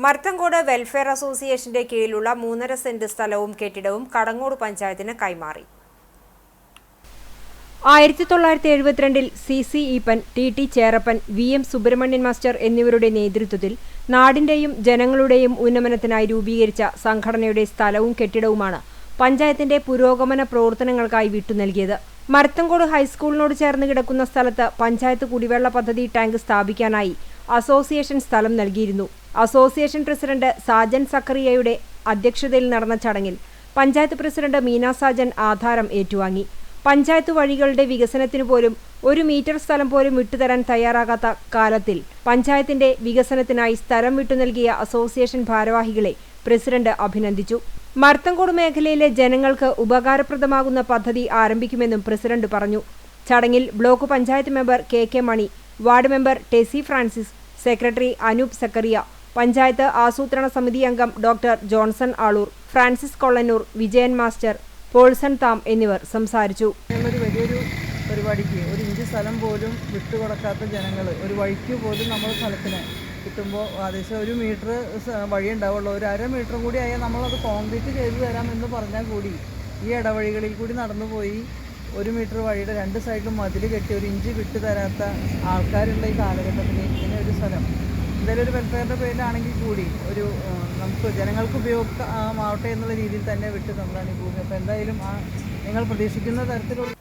മർത്തങ്കോട് welfare അസോസിയേഷന്റെ കീഴിലുള്ള 3.5 saint സ്ഥലവും കെട്ടിടവും കടങ്ങോട് പഞ്ചായത്തിന് കൈമാറി. 1972 CC Eappen, TT Cherappan, VM Subramanian master എന്നിവരുടെ നേതൃത്വത്തിൽ നാടിന്റെയും ജനങ്ങളുടെയും ഉന്നമനത്തിനായി രൂപീകരിച്ച സംഘടനയുടെ സ്ഥലവും കെട്ടിടവുമാണ് പഞ്ചായത്തിന്റെ പുരോഗമന പ്രവർത്തനങ്ങൾക്കായി വിട്ടുനൽകിയത്. മർത്തങ്കോട് ഹൈസ്കൂളിനോട് ചേർന്ന് കിടക്കുന്ന സ്ഥലത്ത് പഞ്ചായത്ത് കുടിവെള്ള പദ്ധതി ടാങ്ക് സ്ഥാപിക്കാനായി അസോസിയേഷൻ സ്ഥലം നൽകിയിരുന്നു. അസോസിയേഷൻ പ്രസിഡന്റ് സാജൻ സക്കറിയയുടെ അധ്യക്ഷതയിൽ നടന്ന ചടങ്ങിൽ പഞ്ചായത്ത് പ്രസിഡന്റ് മീന സാജൻ ആധാരം ഏറ്റുവാങ്ങി. പഞ്ചായത്ത് വഴികളുടെ വികസനത്തിനു പോലും 1 മീറ്റർ സ്ഥലം പോലും വിട്ടുതരാൻ തയ്യാറാകാത്ത കാലത്തിൽ പഞ്ചായത്തിന്റെ വികസനത്തിനായി സ്ഥലം വിട്ടുനൽകിയ അസോസിയേഷൻ ഭാരവാഹികളെ പ്രസിഡന്റ് അഭിനന്ദിച്ചു. മർത്തങ്കോട് മേഖലയിലെ ജനങ്ങൾക്ക് ഉപകാരപ്രദമാകുന്ന പദ്ധതി ആരംഭിക്കുമെന്നും പ്രസിഡന്റ് പറഞ്ഞു. ചടങ്ങിൽ block panchayat member KK Mani, ward member Tessy Francis, secretary Anoop Zachariah, panchayat ആസൂത്രണ സമിതി അംഗം doctor Johnson Aloor, Francis Kollannur, Vijayan master, Paulson Tham എന്നിവർ സംസാരിച്ചു. വലിയൊരു പരിപാടിക്ക് 1 ഇഞ്ച് സ്ഥലം പോലും വിട്ടുകൊടുക്കാത്ത ജനങ്ങൾ ഒരു വഴിക്ക് പോലും നമ്മുടെ സ്ഥലത്തിന് കിട്ടുമ്പോൾ ഏകദേശം 1 മീറ്റർ വഴി ഉണ്ടാവുള്ളൂ. 1/2 മീറ്റർ കൂടി ആയാൽ നമ്മളത് കോൺക്രീറ്റ് ചെയ്തു തരാമെന്ന് പറഞ്ഞാൽ കൂടി ഈ ഇടവഴികളിൽ കൂടി നടന്നു പോയി 1 മീറ്റർ വഴിയുടെ 2 സൈഡിലും മതിൽ കെട്ടി 1 ഇഞ്ച് വിട്ടു തരാത്ത ആൾക്കാരുള്ള ഈ കാലഘട്ടത്തിൽ ഇങ്ങനെ ഒരു സ്ഥലം എന്തായാലും ഒരു വെൽഫെയറിൻ്റെ പേരിലാണെങ്കിൽ കൂടി നമുക്ക് ജനങ്ങൾക്ക് ഉപയോഗമാവട്ടെ എന്നുള്ള രീതിയിൽ തന്നെ വിട്ട് തന്നതാണ് ഈ ഭൂമി. അപ്പോൾ എന്തായാലും നിങ്ങൾ പ്രതീക്ഷിക്കുന്ന തരത്തിലുള്ള